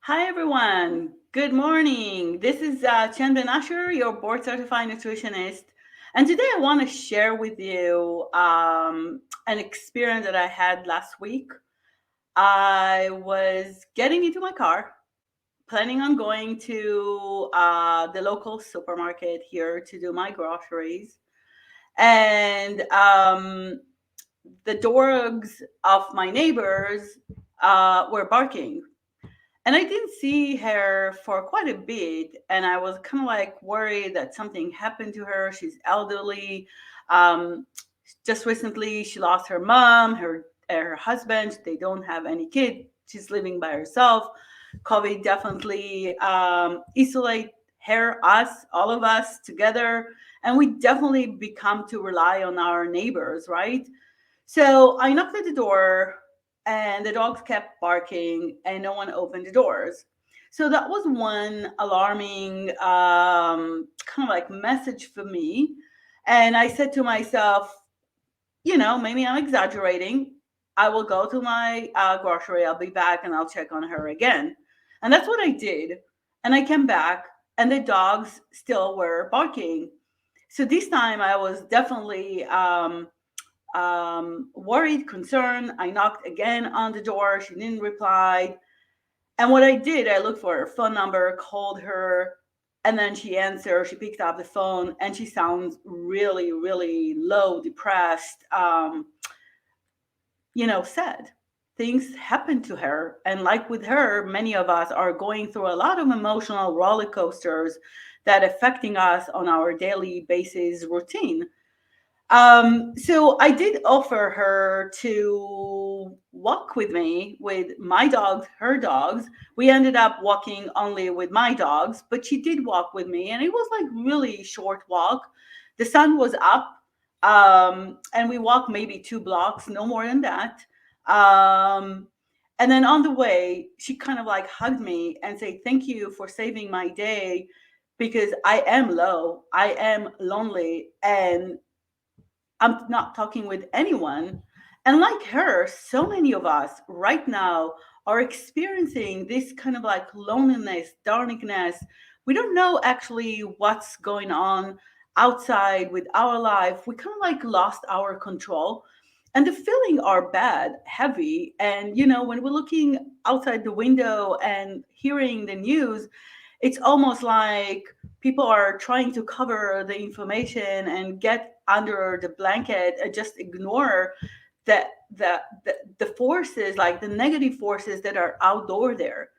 Hi, everyone. Good morning. This is Chen Ben Asher, your board certified nutritionist. And today I want to share with you an experience that I had last week. I was getting into my car, planning on going to the local supermarket here to do my groceries. And the dogs of my neighbors were barking, and I didn't see her for quite a bit, and I was kind of like worried that something happened to her. She's elderly. Um, just recently, she lost her mom, her husband. They don't have any kid. She's living by herself. COVID definitely isolate her, us, all of us together, and we definitely become to rely on our neighbors, right? So I knocked at the door, and the dogs kept barking and no one opened the doors. So that was one alarming kind of like message for me. And I said to myself, maybe I'm exaggerating. I will go to my grocery, I'll be back and I'll check on her again. And that's what I did. And I came back and the dogs still were barking. So this time I was definitely worried, concerned. I knocked again on the door. She didn't reply. And what I did, I looked for her phone number, called her, and then she answered. She picked up the phone, and she sounds really, really low, depressed, sad. Things happened to her. And like with her, many of us are going through a lot of emotional roller coasters that affecting us on our daily basis routine. So I did offer her to walk with me with my dogs, her dogs. We ended up walking only with my dogs, but she did walk with me, and it was like really short walk. The sun was up, and we walked maybe 2 blocks, no more than that. Um, and then on the way, she kind of like hugged me and said, "Thank you for saving my day." Because I am low, I am lonely, and I'm not talking with anyone. And like her, so many of us right now are experiencing this kind of like loneliness, darkness. We don't know actually what's going on outside with our life. We kind of like lost our control. And the feeling are bad, heavy. And when we're looking outside the window and hearing the news, it's almost like people are trying to cover the information and get under the blanket and just ignore the the forces, like the negative forces that are outdoor there.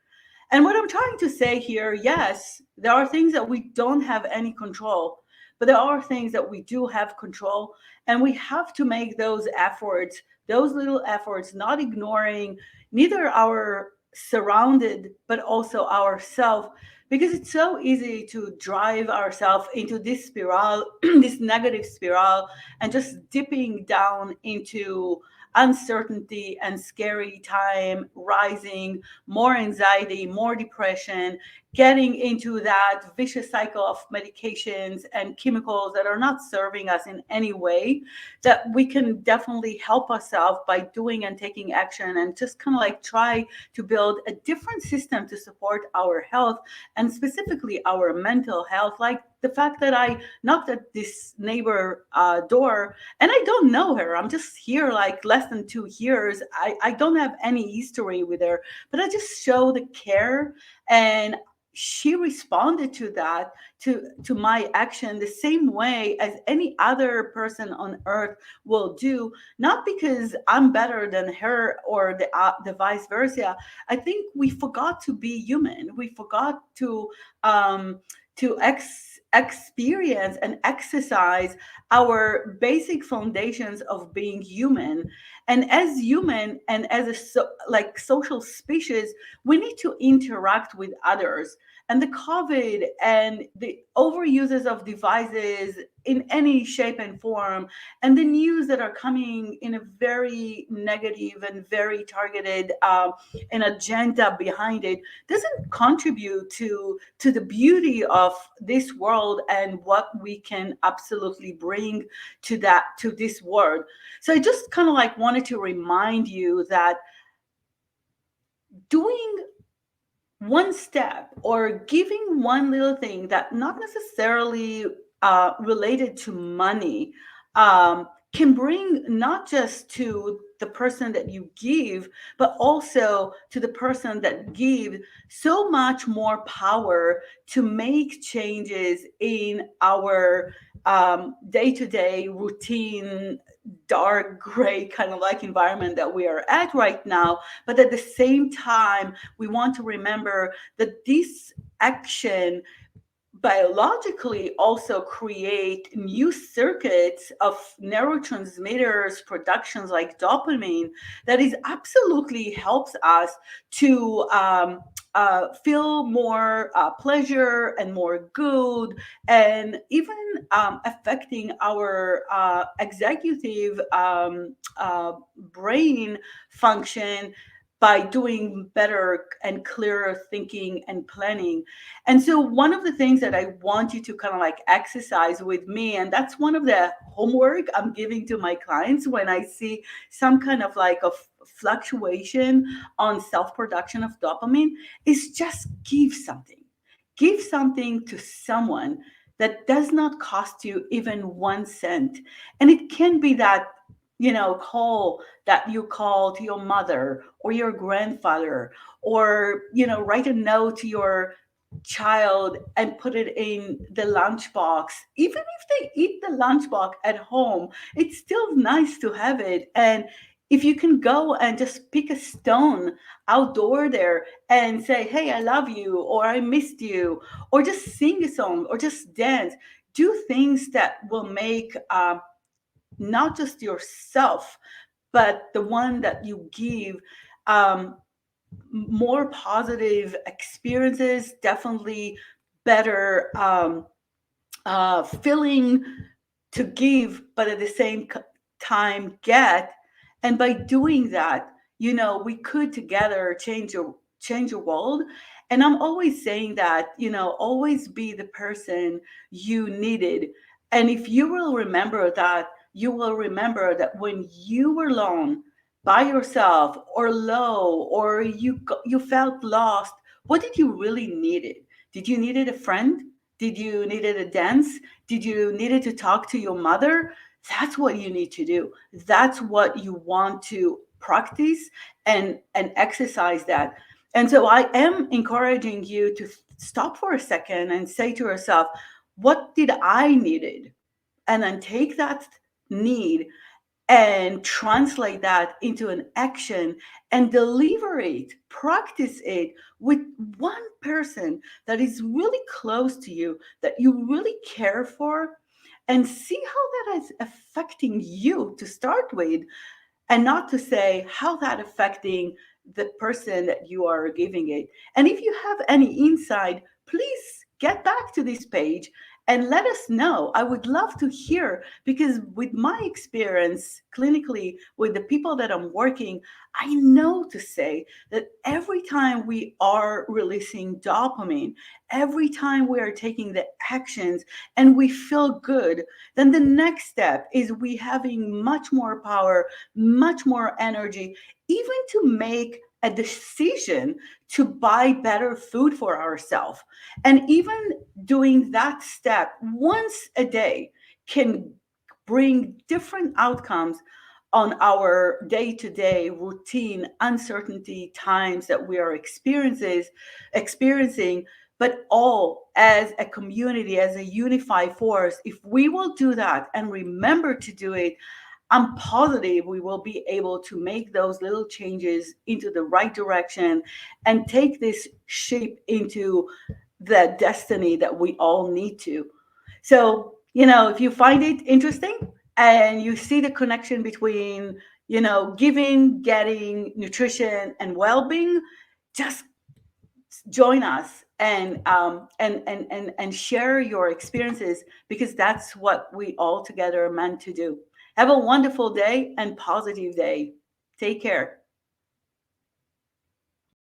And what I'm trying to say here, yes, there are things that we don't have any control, but there are things that we do have control, and we have to make those efforts, those little efforts, not ignoring neither our surrounded but also ourselves, because it's so easy to drive ourselves into this spiral, this negative spiral, and just dipping down into uncertainty and scary time, rising more anxiety, more depression, getting into that vicious cycle of medications and chemicals that are not serving us in any way, that we can definitely help ourselves by doing and taking action and just kind of like try to build a different system to support our health and specifically our mental health. Like the fact that I knocked at this neighbor door and I don't know her. I'm just here like less than 2 years. I don't have any history with her, but I just show the care, and she responded to that, to my action, the same way as any other person on earth will do, not because I'm better than her or the vice versa. I think we forgot to be human. We forgot um experience and exercise our basic foundations of being human. And as human and as a like social species, we need to interact with others. And the COVID and the overuses of devices in any shape and form, and the news that are coming in a very negative and very targeted an agenda behind it, doesn't contribute to the beauty of this world and what we can absolutely bring to this world. So I just kind of like wanted to remind you that doing one step or giving one little thing that not necessarily related to money can bring not just to the person that you give, but also to the person that gives so much more power to make changes in our day-to-day routine, dark gray kind of like environment that we are at right now. But at the same time, we want to remember that this action biologically also create new circuits of neurotransmitters productions like dopamine that is absolutely helps us to feel more pleasure and more good, and even affecting our executive brain function by doing better and clearer thinking and planning. And so one of the things that I want you to kind of like exercise with me, and that's one of the homework I'm giving to my clients when I see some kind of like a fluctuation on self-production of dopamine, is just give something. Give something to someone that does not cost you even 1 cent. And it can be that, call that you call to your mother or your grandfather, or, write a note to your child and put it in the lunchbox. Even if they eat the lunchbox at home, it's still nice to have it. And if you can go and just pick a stone outdoor there and say, hey, I love you, or I missed you, or just sing a song, or just dance, do things that will make not just yourself, but the one that you give um, more positive experiences, definitely better feeling to give, but at the same time get. And by doing that, we could together change the world. And I'm always saying that, always be the person you needed. And if you will remember that, you will remember that when you were alone by yourself or low, or you felt lost, what did you really needed? Did you needed a friend? Did you needed a dance? Did you needed to talk to your mother? That's what you need to do. That's what you want to practice and exercise that. And so I am encouraging you to stop for a second and say to yourself, what did I needed? And then take that need and translate that into an action and deliver it, practice it with one person that is really close to you, that you really care for, and see how that is affecting you to start with, and not to say how that affecting the person that you are giving it. And if you have any insight, please get back to this page and let us know. I would love to hear, because with my experience clinically with the people that I'm working, I know to say that every time we are releasing dopamine, every time we are taking the actions and we feel good, then the next step is we having much more power, much more energy, even to make a decision to buy better food for ourselves. And even doing that step once a day can bring different outcomes on our day-to-day routine uncertainty times that we are experiencing, but all as a community, as a unified force. If we will do that and remember to do it, I'm positive we will be able to make those little changes into the right direction and take this shape into the destiny that we all need to. So, if you find it interesting and you see the connection between, giving, getting, nutrition, and well-being, just join us and share your experiences, because that's what we all together are meant to do. Have a wonderful day and positive day. Take care.